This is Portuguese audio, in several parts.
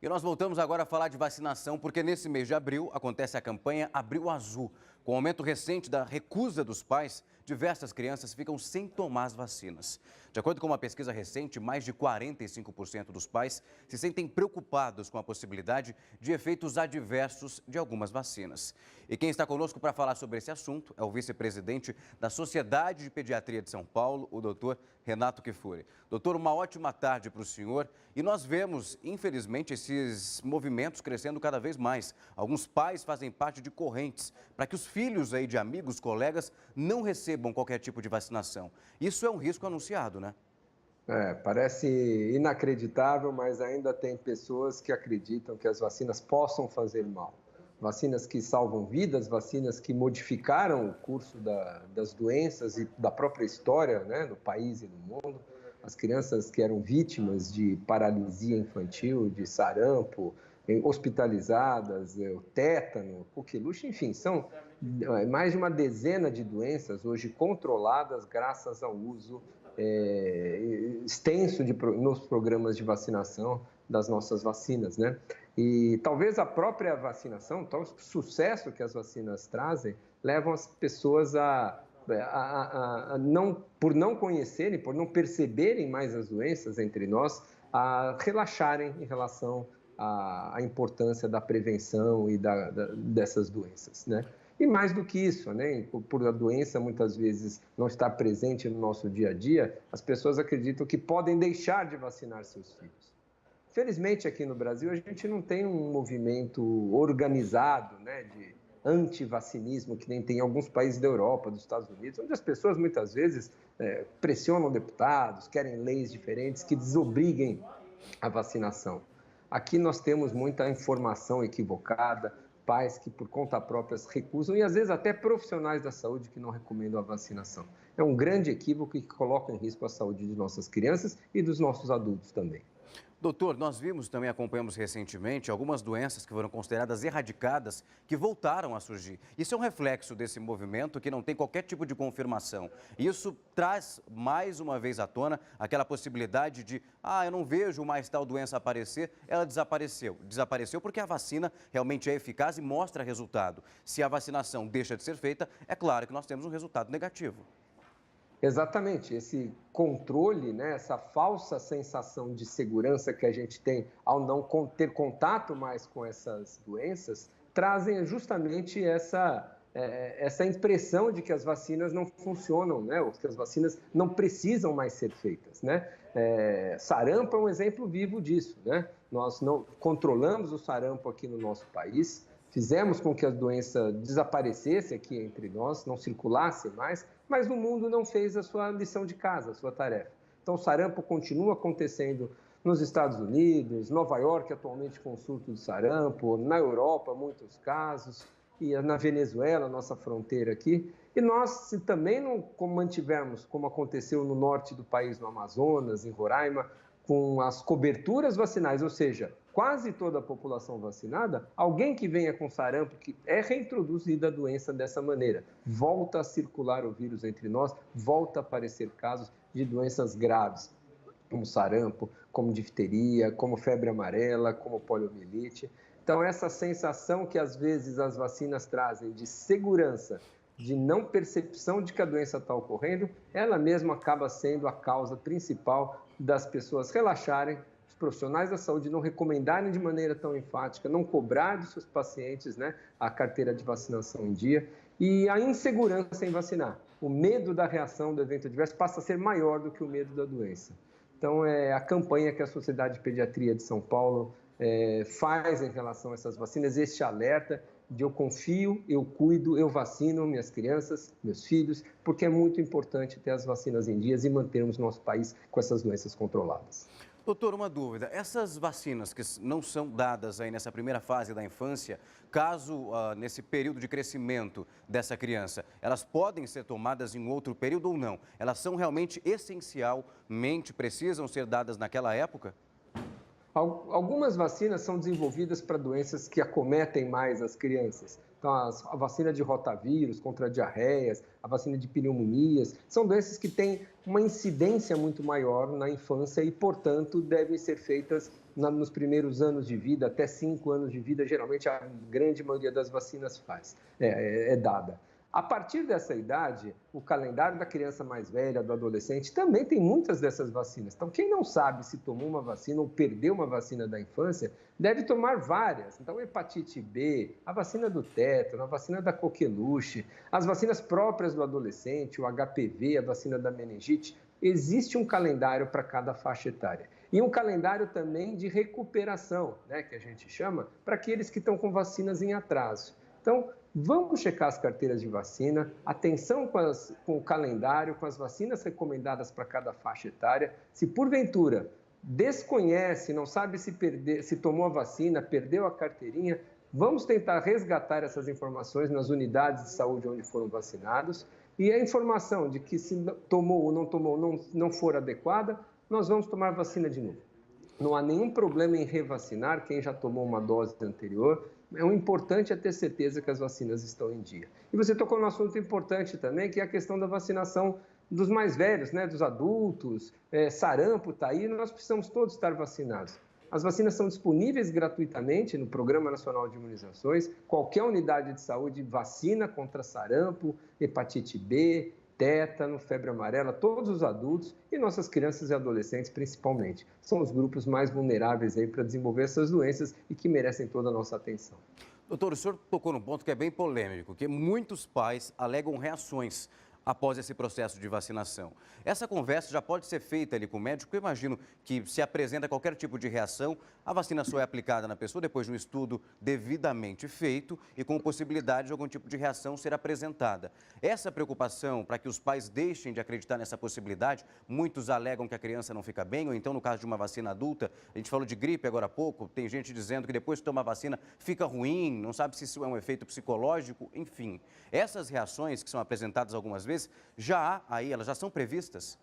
E nós voltamos agora a falar de vacinação, porque nesse mês de abril acontece a campanha Abril Azul. Com o aumento recente da recusa dos pais, diversas crianças ficam sem tomar as vacinas. De acordo com uma pesquisa recente, mais de 45% dos pais se sentem preocupados com a possibilidade de efeitos adversos de algumas vacinas. E quem está conosco para falar sobre esse assunto é o vice-presidente da Sociedade de Pediatria de São Paulo, o doutor Renato Kfouri. Doutor, uma ótima tarde para o senhor. E nós vemos, infelizmente, esses movimentos crescendo cada vez mais. Alguns pais fazem parte de correntes para que os filhos aí de amigos, colegas, não recebam qualquer tipo de vacinação. Isso é um risco anunciado, né? Parece inacreditável, mas ainda tem pessoas que acreditam que as vacinas possam fazer mal. Vacinas que salvam vidas, vacinas que modificaram o curso das doenças e da própria história, né, no país e no mundo. As crianças que eram vítimas de paralisia infantil, de sarampo, hospitalizadas, o tétano, coqueluche, enfim, são mais de uma dezena de doenças hoje controladas graças ao uso extenso nos programas de vacinação das nossas vacinas, né? E talvez a própria vacinação, o sucesso que as vacinas trazem, levam as pessoas por não conhecerem, por não perceberem mais as doenças entre nós, a relaxarem em relação à importância da prevenção e dessas doenças, né? E mais do que isso, né? Por a doença muitas vezes não estar presente no nosso dia a dia, as pessoas acreditam que podem deixar de vacinar seus filhos. Felizmente, aqui no Brasil, a gente não tem um movimento organizado, né, de antivacinismo, que nem tem em alguns países da Europa, dos Estados Unidos, onde as pessoas muitas vezes pressionam deputados, querem leis diferentes que desobriguem a vacinação. Aqui nós temos muita informação equivocada, pais que por conta própria se recusam e às vezes até profissionais da saúde que não recomendam a vacinação. É um grande equívoco que coloca em risco a saúde de nossas crianças e dos nossos adultos também. Doutor, nós vimos também, acompanhamos recentemente, algumas doenças que foram consideradas erradicadas que voltaram a surgir. Isso é um reflexo desse movimento que não tem qualquer tipo de confirmação. Isso traz mais uma vez à tona aquela possibilidade de, eu não vejo mais tal doença aparecer, ela desapareceu. Desapareceu porque a vacina realmente é eficaz e mostra resultado. Se a vacinação deixa de ser feita, é claro que nós temos um resultado negativo. Exatamente, esse controle, né, essa falsa sensação de segurança que a gente tem ao não ter contato mais com essas doenças, trazem justamente essa impressão de que as vacinas não funcionam, né, ou que as vacinas não precisam mais ser feitas, né? Sarampo é um exemplo vivo disso, né? Nós não controlamos o sarampo aqui no nosso país, fizemos com que a doença desaparecesse aqui entre nós, não circulasse mais, mas o mundo não fez a sua lição de casa, a sua tarefa. Então, o sarampo continua acontecendo nos Estados Unidos, Nova York atualmente com surto de sarampo, na Europa muitos casos, e na Venezuela, nossa fronteira aqui. E nós, se também não mantivermos, como aconteceu no norte do país, no Amazonas, em Roraima, com as coberturas vacinais, ou seja, quase toda a população vacinada, alguém que venha com sarampo, que é reintroduzida a doença dessa maneira, volta a circular o vírus entre nós, volta a aparecer casos de doenças graves, como sarampo, como difteria, como febre amarela, como poliomielite. Então, essa sensação que às vezes as vacinas trazem de segurança, de não percepção de que a doença está ocorrendo, ela mesma acaba sendo a causa principal das pessoas relaxarem, os profissionais da saúde não recomendarem de maneira tão enfática, não cobrar dos seus pacientes, né, a carteira de vacinação em dia, e a insegurança em vacinar. O medo da reação do evento adverso passa a ser maior do que o medo da doença. Então, é a campanha que a Sociedade de Pediatria de São Paulo faz em relação a essas vacinas, este alerta de eu confio, eu cuido, eu vacino minhas crianças, meus filhos, porque é muito importante ter as vacinas em dias e mantermos nosso país com essas doenças controladas. Doutor, uma dúvida. Essas vacinas que não são dadas aí nessa primeira fase da infância, caso nesse período de crescimento dessa criança, elas podem ser tomadas em outro período ou não? Elas são realmente essencialmente, precisam ser dadas naquela época? Algumas vacinas são desenvolvidas para doenças que acometem mais as crianças. Então, a vacina de rotavírus contra diarreias, a vacina de pneumonias, são doenças que têm uma incidência muito maior na infância e, portanto, devem ser feitas nos primeiros anos de vida, até 5 anos de vida, geralmente a grande maioria das vacinas é dada. A partir dessa idade, o calendário da criança mais velha, do adolescente, também tem muitas dessas vacinas. Então, quem não sabe se tomou uma vacina ou perdeu uma vacina da infância, deve tomar várias. Então, hepatite B, a vacina do tétano, a vacina da coqueluche, as vacinas próprias do adolescente, o HPV, a vacina da meningite. Existe um calendário para cada faixa etária. E um calendário também de recuperação, né, que a gente chama, para aqueles que estão com vacinas em atraso. Então, vamos checar as carteiras de vacina, atenção com o calendário, com as vacinas recomendadas para cada faixa etária. Se porventura desconhece, não sabe se tomou a vacina, perdeu a carteirinha, vamos tentar resgatar essas informações nas unidades de saúde onde foram vacinados. E a informação de que se tomou ou não tomou não for adequada, nós vamos tomar vacina de novo. Não há nenhum problema em revacinar quem já tomou uma dose anterior. O importante é ter certeza que as vacinas estão em dia. E você tocou num assunto importante também, que é a questão da vacinação dos mais velhos, né, dos adultos, sarampo está aí, nós precisamos todos estar vacinados. As vacinas são disponíveis gratuitamente no Programa Nacional de Imunizações. Qualquer unidade de saúde vacina contra sarampo, hepatite B, tétano, febre amarela, todos os adultos e nossas crianças e adolescentes principalmente. São os grupos mais vulneráveis aí para desenvolver essas doenças e que merecem toda a nossa atenção. Doutor, o senhor tocou num ponto que é bem polêmico, que muitos pais alegam reações após esse processo de vacinação. Essa conversa já pode ser feita ali com o médico. Eu imagino que se apresenta qualquer tipo de reação, a vacina só é aplicada na pessoa depois de um estudo devidamente feito e com possibilidade de algum tipo de reação ser apresentada. Essa preocupação para que os pais deixem de acreditar nessa possibilidade, muitos alegam que a criança não fica bem, ou então no caso de uma vacina adulta, a gente falou de gripe agora há pouco, tem gente dizendo que depois de tomar a vacina fica ruim, não sabe se isso é um efeito psicológico, enfim. Essas reações que são apresentadas algumas vezes, elas já são previstas?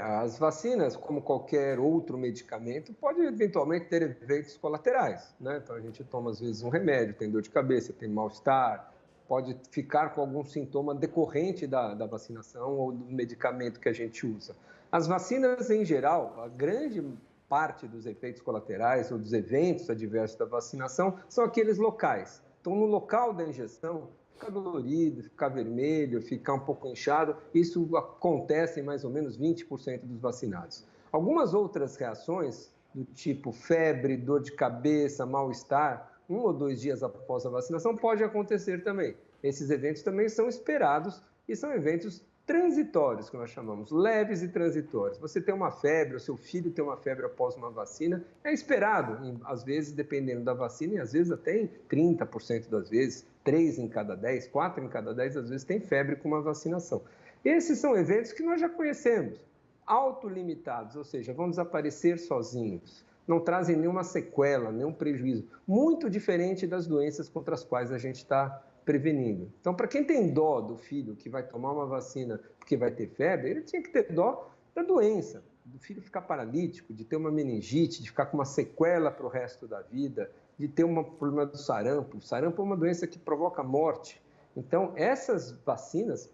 As vacinas, como qualquer outro medicamento, pode eventualmente ter efeitos colaterais, né? Então, a gente toma, às vezes, um remédio, tem dor de cabeça, tem mal-estar, pode ficar com algum sintoma decorrente da vacinação ou do medicamento que a gente usa. As vacinas, em geral, a grande parte dos efeitos colaterais ou dos eventos adversos da vacinação são aqueles locais. Então, no local da injeção, ficar dolorido, ficar vermelho, ficar um pouco inchado, isso acontece em mais ou menos 20% dos vacinados. Algumas outras reações, do tipo febre, dor de cabeça, mal-estar, 1 ou 2 dias após a vacinação, pode acontecer também. Esses eventos também são esperados e são eventos transitórios, que nós chamamos, leves e transitórios. Você tem uma febre, o seu filho tem uma febre após uma vacina, é esperado, às vezes, dependendo da vacina, e às vezes até em 30% das vezes, 3 em cada 10, 4 em cada 10, às vezes tem febre com uma vacinação. Esses são eventos que nós já conhecemos, autolimitados, ou seja, vão desaparecer sozinhos, não trazem nenhuma sequela, nenhum prejuízo, muito diferente das doenças contra as quais a gente está prevenindo. Então, para quem tem dó do filho que vai tomar uma vacina porque vai ter febre, ele tinha que ter dó da doença, do filho ficar paralítico, de ter uma meningite, de ficar com uma sequela para o resto da vida, de ter um problema do sarampo. O sarampo é uma doença que provoca morte. Então, essas vacinas,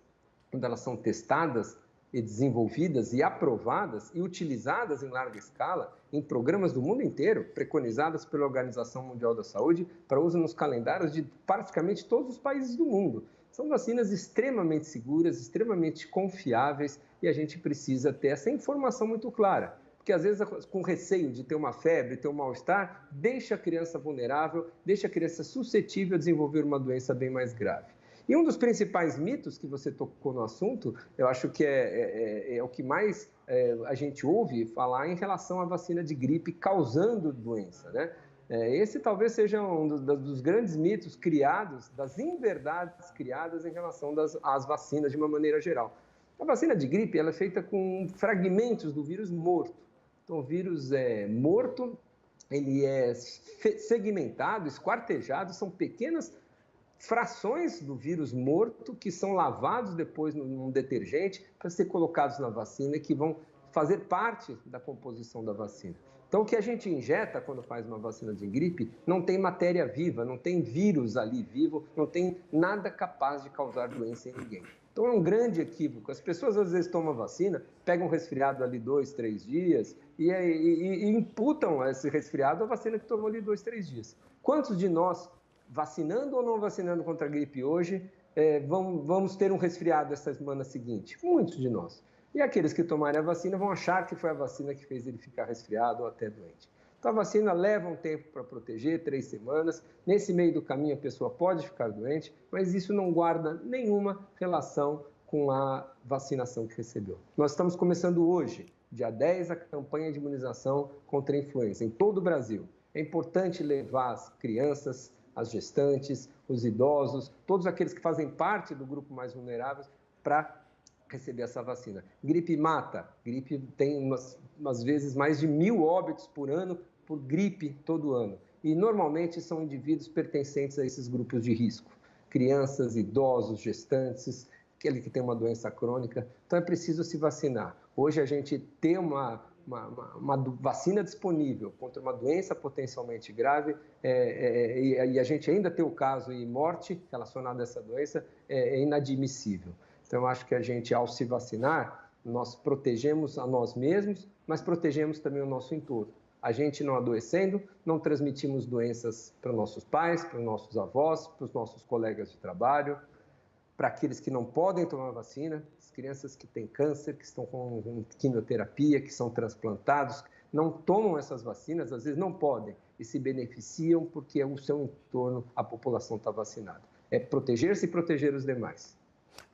quando elas são testadas e desenvolvidas e aprovadas e utilizadas em larga escala em programas do mundo inteiro, preconizadas pela Organização Mundial da Saúde para uso nos calendários de praticamente todos os países do mundo. São vacinas extremamente seguras, extremamente confiáveis e a gente precisa ter essa informação muito clara, porque às vezes com receio de ter uma febre, ter um mal-estar, deixa a criança vulnerável, deixa a criança suscetível a desenvolver uma doença bem mais grave. E um dos principais mitos que você tocou no assunto, eu acho que é o que mais a gente ouve falar em relação à vacina de gripe causando doença, né? Esse talvez seja um dos grandes mitos criados, das inverdades criadas em relação às vacinas de uma maneira geral. A vacina de gripe ela é feita com fragmentos do vírus morto. Então, o vírus morto, ele é segmentado, esquartejado, são pequenas frações do vírus morto que são lavados depois num detergente para ser colocados na vacina e que vão fazer parte da composição da vacina. Então, o que a gente injeta quando faz uma vacina de gripe não tem matéria viva, não tem vírus ali vivo, não tem nada capaz de causar doença em ninguém. Então é um grande equívoco. As pessoas às vezes tomam vacina, pegam um resfriado ali 2, 3 dias e imputam esse resfriado à vacina que tomou ali 2, 3 dias. Quantos de nós, vacinando ou não vacinando contra a gripe hoje, vamos ter um resfriado essa semana seguinte? Muitos de nós. E aqueles que tomarem a vacina vão achar que foi a vacina que fez ele ficar resfriado ou até doente. Então, a vacina leva um tempo para proteger, 3 semanas. Nesse meio do caminho, a pessoa pode ficar doente, mas isso não guarda nenhuma relação com a vacinação que recebeu. Nós estamos começando hoje, dia 10, a campanha de imunização contra a influenza em todo o Brasil. É importante levar as crianças, as gestantes, os idosos, todos aqueles que fazem parte do grupo mais vulnerável para receber essa vacina. Gripe mata, gripe tem umas vezes mais de 1.000 óbitos por ano por gripe todo ano. E normalmente são indivíduos pertencentes a esses grupos de risco. Crianças, idosos, gestantes, aquele que tem uma doença crônica. Então é preciso se vacinar. Hoje a gente tem uma vacina disponível contra uma doença potencialmente grave e a gente ainda tem o caso e morte relacionada a essa doença é inadmissível. Então, eu acho que a gente, ao se vacinar, nós protegemos a nós mesmos, mas protegemos também o nosso entorno. A gente não adoecendo, não transmitimos doenças para nossos pais, para os nossos avós, para os nossos colegas de trabalho, para aqueles que não podem tomar vacina, as crianças que têm câncer, que estão com quimioterapia, que são transplantados, não tomam essas vacinas, às vezes não podem e se beneficiam porque o seu entorno, a população está vacinada. É proteger-se e proteger os demais.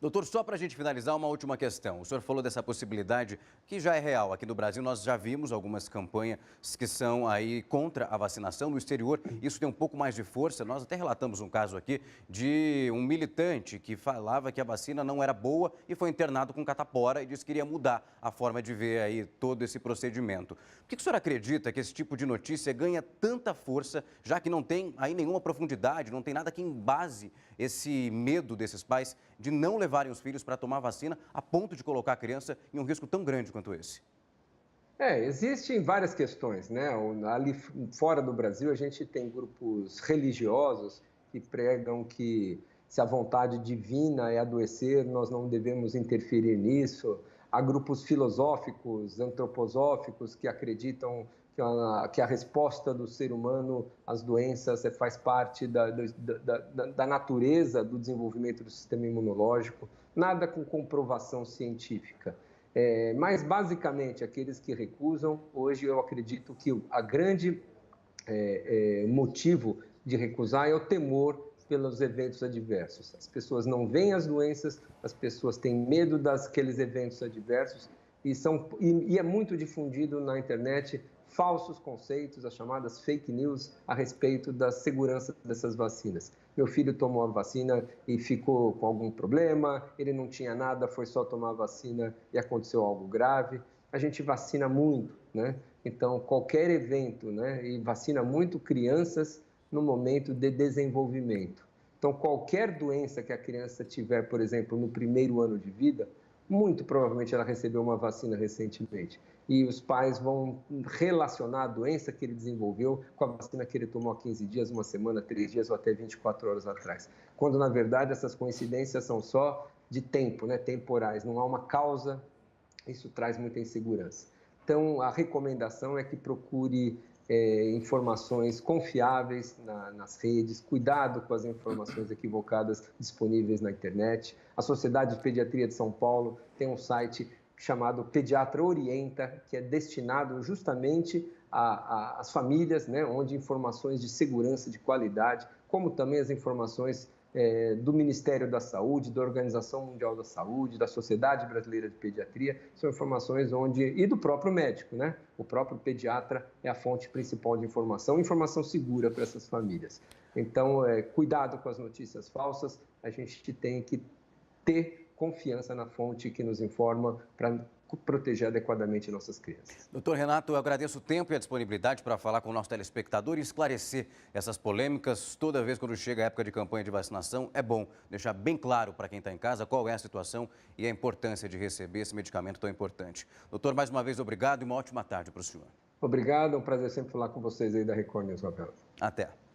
Doutor, só para a gente finalizar, uma última questão. O senhor falou dessa possibilidade que já é real. Aqui no Brasil, nós já vimos algumas campanhas que são aí contra a vacinação. No exterior, isso tem um pouco mais de força. Nós até relatamos um caso aqui de um militante que falava que a vacina não era boa e foi internado com catapora e disse que iria mudar a forma de ver aí todo esse procedimento. Por que o senhor acredita que esse tipo de notícia ganha tanta força, já que não tem aí nenhuma profundidade, não tem nada que embase esse medo desses pais de não levarem os filhos para tomar vacina a ponto de colocar a criança em um risco tão grande quanto esse? Existem várias questões, né? Ali fora do Brasil, a gente tem grupos religiosos que pregam que se a vontade divina é adoecer, nós não devemos interferir nisso. Há grupos filosóficos, antroposóficos, que acreditam que a resposta do ser humano às doenças faz parte da natureza do desenvolvimento do sistema imunológico, nada com comprovação científica. Mas, basicamente, aqueles que recusam, hoje eu acredito que a grande motivo de recusar é o temor pelos eventos adversos. As pessoas não veem as doenças, as pessoas têm medo daqueles eventos adversos e é muito difundido na internet falsos conceitos, as chamadas fake news, a respeito da segurança dessas vacinas. Meu filho tomou a vacina e ficou com algum problema, ele não tinha nada, foi só tomar a vacina e aconteceu algo grave. A gente vacina muito, né? Então, qualquer evento, né? E vacina muito crianças no momento de desenvolvimento. Então, qualquer doença que a criança tiver, por exemplo, no primeiro ano de vida, muito provavelmente ela recebeu uma vacina recentemente. E os pais vão relacionar a doença que ele desenvolveu com a vacina que ele tomou há 15 dias, uma semana, 3 dias ou até 24 horas atrás. Quando, na verdade, essas coincidências são só de tempo, né? Temporais, não há uma causa, isso traz muita insegurança. Então, a recomendação é que procure informações confiáveis nas redes, cuidado com as informações equivocadas disponíveis na internet. A Sociedade de Pediatria de São Paulo tem um site chamado Pediatra Orienta, que é destinado justamente às famílias, né, onde informações de segurança, de qualidade, como também as informações do Ministério da Saúde, da Organização Mundial da Saúde, da Sociedade Brasileira de Pediatria, são informações e do próprio médico, né? O próprio pediatra é a fonte principal de informação segura para essas famílias. Então, cuidado com as notícias falsas, a gente tem que ter confiança na fonte que nos informa para proteger adequadamente nossas crianças. Doutor Renato, eu agradeço o tempo e a disponibilidade para falar com o nosso telespectador e esclarecer essas polêmicas. Toda vez quando chega a época de campanha de vacinação, é bom deixar bem claro para quem está em casa qual é a situação e a importância de receber esse medicamento tão importante. Doutor, mais uma vez, obrigado e uma ótima tarde para o senhor. Obrigado, é um prazer sempre falar com vocês aí da Record News, Rafael. Até.